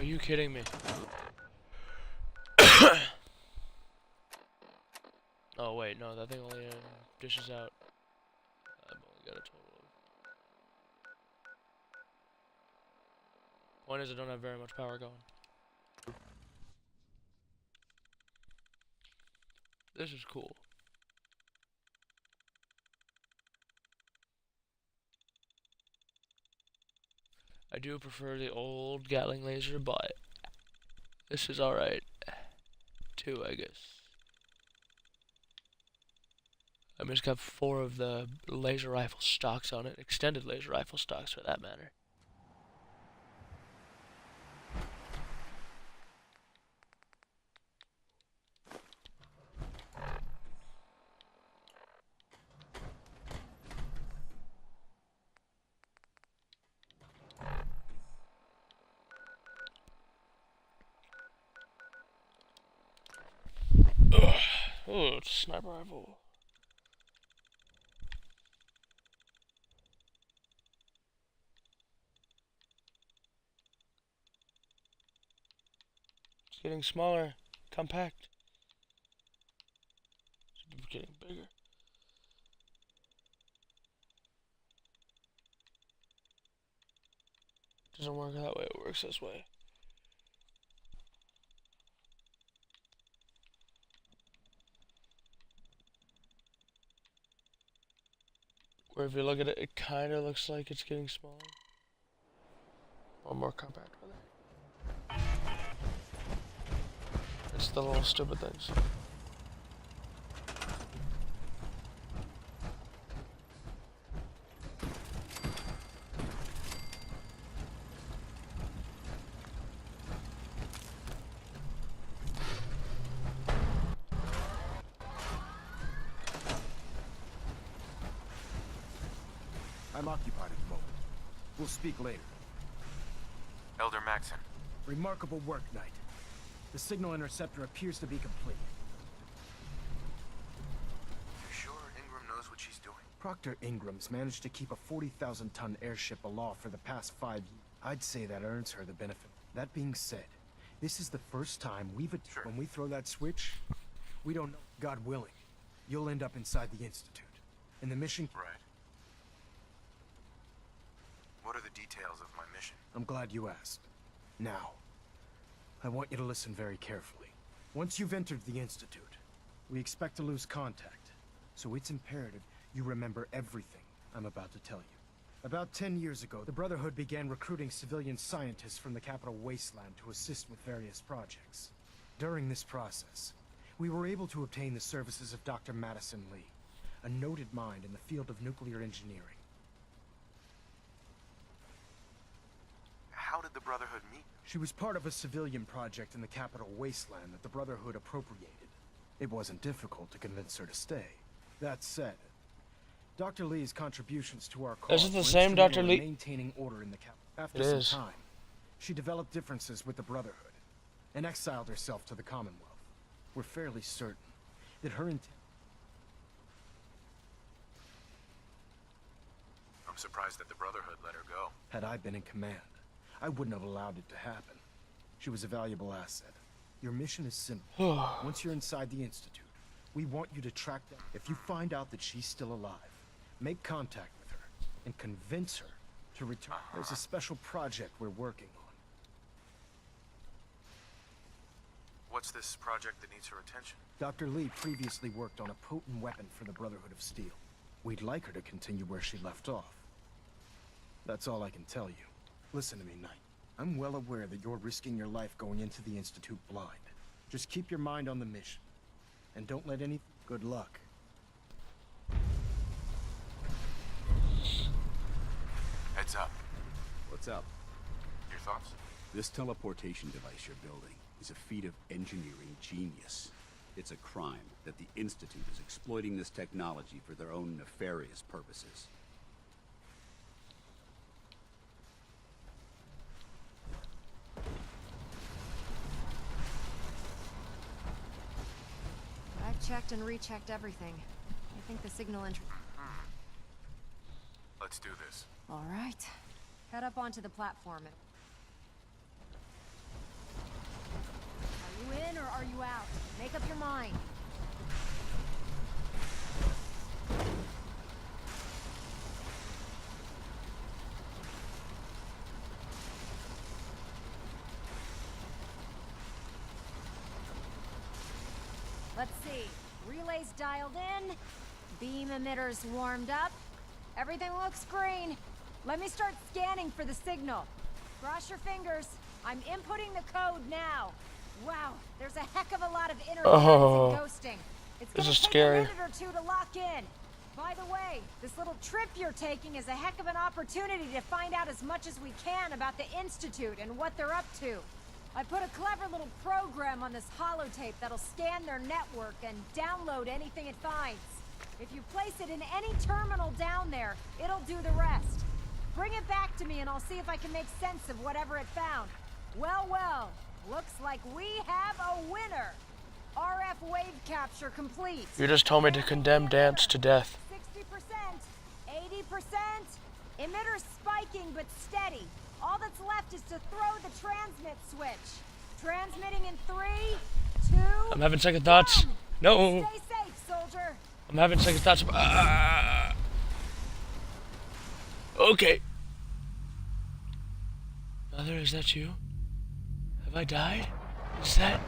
you kidding me? Oh wait, no, that thing only dishes out. I've only got a total of. Point is, I don't have very much power going. This is cool. I do prefer the old Gatling laser, but this is alright too, I guess. I just got 4 of the laser rifle stocks on it, extended laser rifle stocks for that matter. Ugh. Oh, it's a sniper rifle. It's getting smaller, compact. It's getting bigger. It doesn't work that way, it works this way. Where if you look at it, it kind of looks like it's getting smaller. Or more compact, rather. It's the little stupid things. I'm occupied at the moment. We'll speak later. Elder Maxon. Remarkable work, Knight. The signal interceptor appears to be complete. You sure Ingram knows what she's doing? Proctor Ingram's managed to keep a 40,000-ton airship aloft for the past 5 years. I'd say that earns her the benefit. That being said, this is the first time we've... Sure. When we throw that switch, we don't know. God willing, you'll end up inside the Institute. And the mission... Right. What are the details of my mission? I'm glad you asked. Now, I want you to listen very carefully. Once you've entered the Institute, we expect to lose contact. So it's imperative you remember everything I'm about to tell you. About 10 years ago, the Brotherhood began recruiting civilian scientists from the capital wasteland to assist with various projects. During this process, we were able to obtain the services of Dr. Madison Lee, a noted mind in the field of nuclear engineering. How did the Brotherhood meet? She was part of a civilian project in the capital wasteland that the Brotherhood appropriated. It wasn't difficult to convince her to stay. That said, Dr. Lee's contributions to our cause Is it the were same Dr. instrumental in Lee? maintaining order in the capital. After It some is. time, she developed differences with the Brotherhood and exiled herself to the Commonwealth. We're fairly certain that her intent... I'm surprised that the Brotherhood let her go. Had I been in command, I wouldn't have allowed it to happen. She was a valuable asset. Your mission is simple. Once you're inside the Institute, we want you to track down. If you find out that she's still alive, make contact with her and convince her to return. There's a special project we're working on. What's this project that needs her attention? Dr. Lee previously worked on a potent weapon for the Brotherhood of Steel. We'd like her to continue where she left off. That's all I can tell you. Listen to me, Knight. I'm well aware that you're risking your life going into the Institute blind. Just keep your mind on the mission. And don't let any... Good luck. Heads up. What's up? Your thoughts? This teleportation device you're building is a feat of engineering genius. It's a crime that the Institute is exploiting this technology for their own nefarious purposes. I've checked and rechecked everything. I think the signal Let's do this. All right. Head up onto the platform. you in or are you out? Make up your mind. Let's see. Relays dialed in. Beam emitters warmed up. Everything looks green. Let me start scanning for the signal. Cross your fingers. I'm inputting the code now. Wow, there's a heck of a lot of interference and ghosting. It's This gonna is take scary. a minute or two to lock in. By the way, this little trip you're taking is a heck of an opportunity to find out as much as we can about the Institute and what they're up to. I put a clever little program on this holotape that'll scan their network and download anything it finds. If you place it in any terminal down there, it'll do the rest. Bring it back to me and I'll see if I can make sense of whatever it found. Well, well, looks like we have a winner. RF wave capture complete. You just told me to condemn Dance to death. 60%, 80%. Emitter spiking but steady. All that's left is to throw the transmit switch. Transmitting in 3, 2. I'm having second thoughts. one. No. Stay safe, soldier. I'm having second thoughts. Okay. Mother, is that you? Have I died? Is that...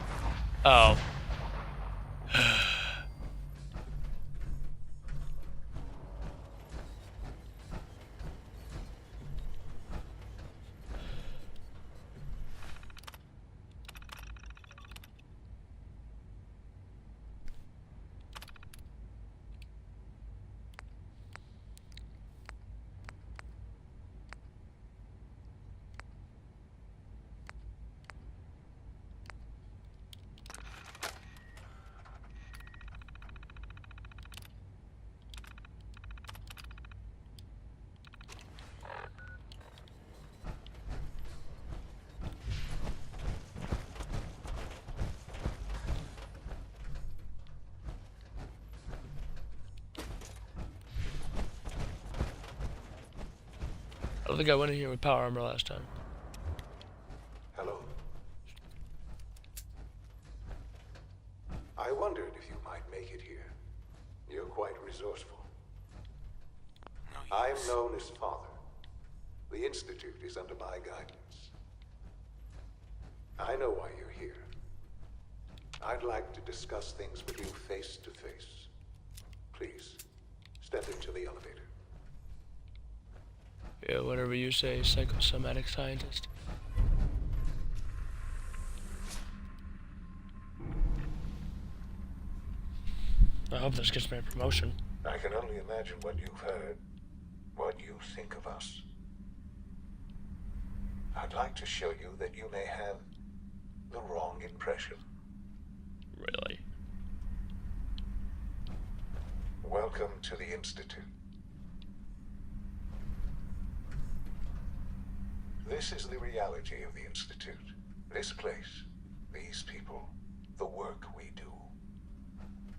Oh. I don't think I went in here with power armor last time. Hello. I wondered if you might make it here. You're quite resourceful. I'm known as Father. The Institute is under my guidance. I know why you're here. I'd like to discuss things with you face to face. Please, step into the elevator. Yeah, whatever you say, psychosomatic scientist. I hope this gets me a promotion. I can only imagine what you've heard, what you think of us. I'd like to show you that you may have the wrong impression. Really? Welcome to the Institute. This is the reality of the Institute. This place, these people, the work we do.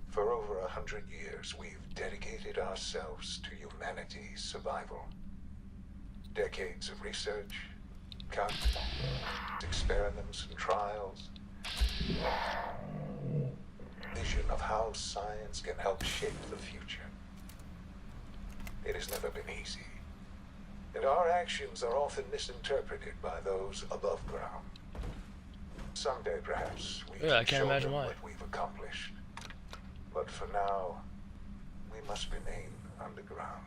For over 100 years, we've dedicated ourselves to humanity's survival. Decades of research, countless experiments and trials. Vision of how science can help shape the future. It has never been easy. And our actions are often misinterpreted by those above ground. Someday, perhaps, we Yeah, I can can't show imagine them why. what we've accomplished. But for now, we must remain underground.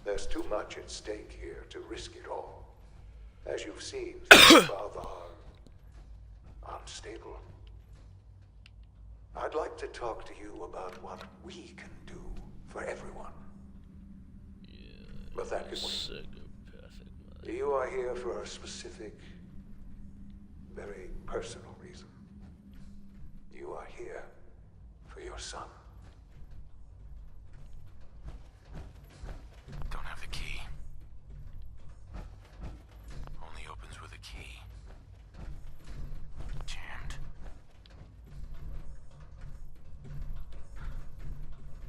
There's too much at stake here to risk it all. As you've seen, things above are unstable. I'd like to talk to you about what we can do for everyone. But that can wait. Psychopathic mind. You are here for a specific, very personal reason. You are here for your son. Don't have the key. Only opens with a key. Jammed.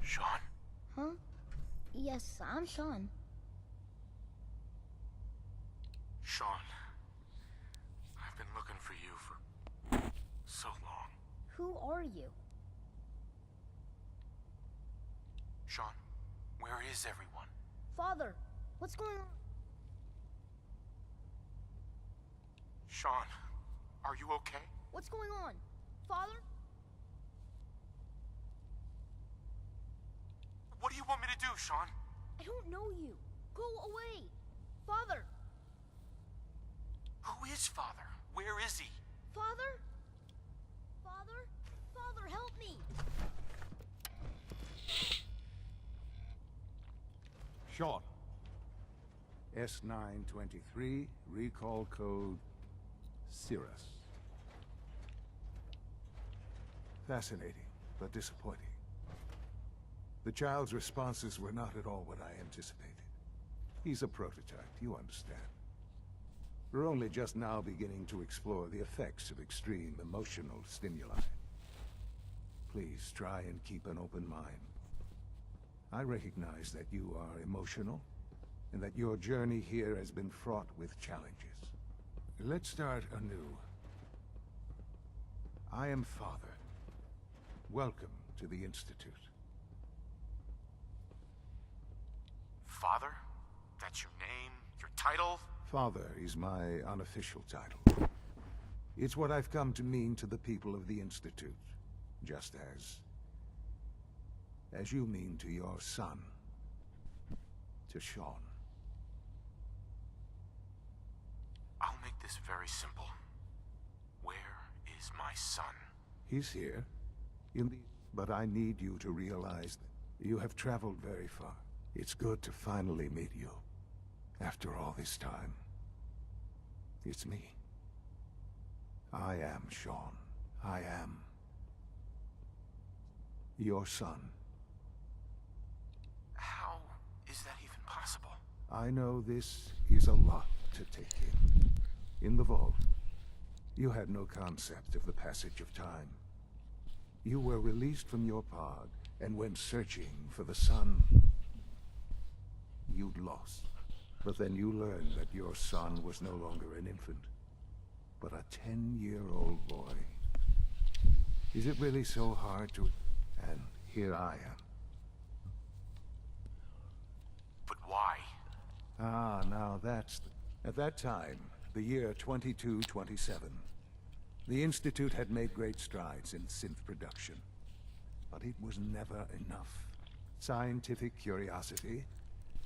Sean? Huh? Yes, I'm Sean. Sean. I've been looking for you for So long. Who are you? Sean, where is everyone? Father, what's going on? Sean, are you okay? What's going on? Father? What do you want me to do, Sean? I don't know you. Go away. Father! Who is Father? Where is he? Father? Father? Father, help me! Sean. S923, recall code Cirrus. Fascinating, but disappointing. The child's responses were not at all what I anticipated. He's a prototype, you understand. We're only just now beginning to explore the effects of extreme emotional stimuli. Please try and keep an open mind. I recognize that you are emotional, and that your journey here has been fraught with challenges. Let's start anew. I am Father. Welcome to the Institute. Father? That's your name? Your title? Father is my unofficial title. It's what I've come to mean to the people of the Institute, just as you mean to your son, to Sean. I'll make this very simple. Where is my son? He's here, but I need you to realize that you have traveled very far. It's good to finally meet you. After all this time. It's me. I am Sean. I am your son. How is that even possible? I know this is a lot to take in. In the vault, you had no concept of the passage of time. You were released from your pod and went searching for the son you'd lost. But then you learned that your son was no longer an infant, but a 10-year-old boy. Is it really so hard to... And here I am. But why? Ah, now that's... At that time, the year 2227, the Institute had made great strides in synth production. But it was never enough. Scientific curiosity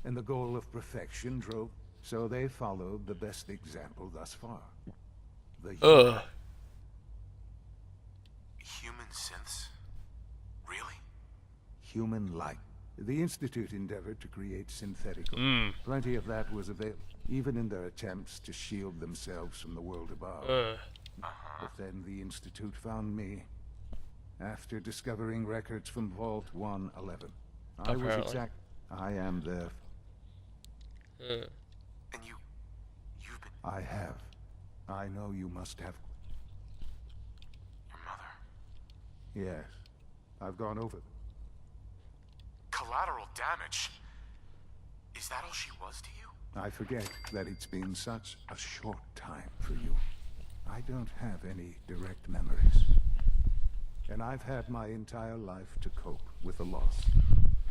and the goal of perfection drove, so they followed the best example thus far. The Human synths? Really? human life. The Institute endeavored to create synthetic. Plenty of that was available, even in their attempts to shield themselves from the world above. But then the Institute found me, after discovering records from Vault 111. I am the... And you've been... I have. I know you must have... Your mother. Yes. I've gone over them. Collateral damage? Is that all she was to you? I forget that it's been such a short time for you. I don't have any direct memories. And I've had my entire life to cope with the loss.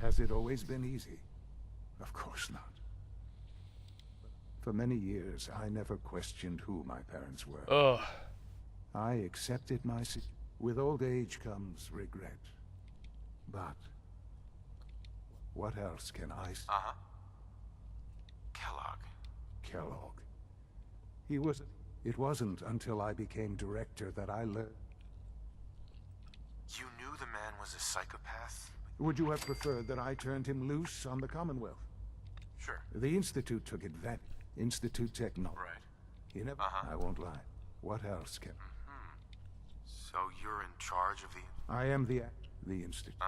Has it always been easy? Of course not. For many years, I never questioned who my parents were. I accepted my with old age comes regret. But what else can I say? Kellogg. Kellogg. It wasn't until I became director that I learned. You knew the man was a psychopath? Would you have preferred that I turned him loose on the Commonwealth? Sure. The Institute took advantage. Institute Technology. Right. You never... I won't lie. What else can... So you're in charge of the... I am the Institute.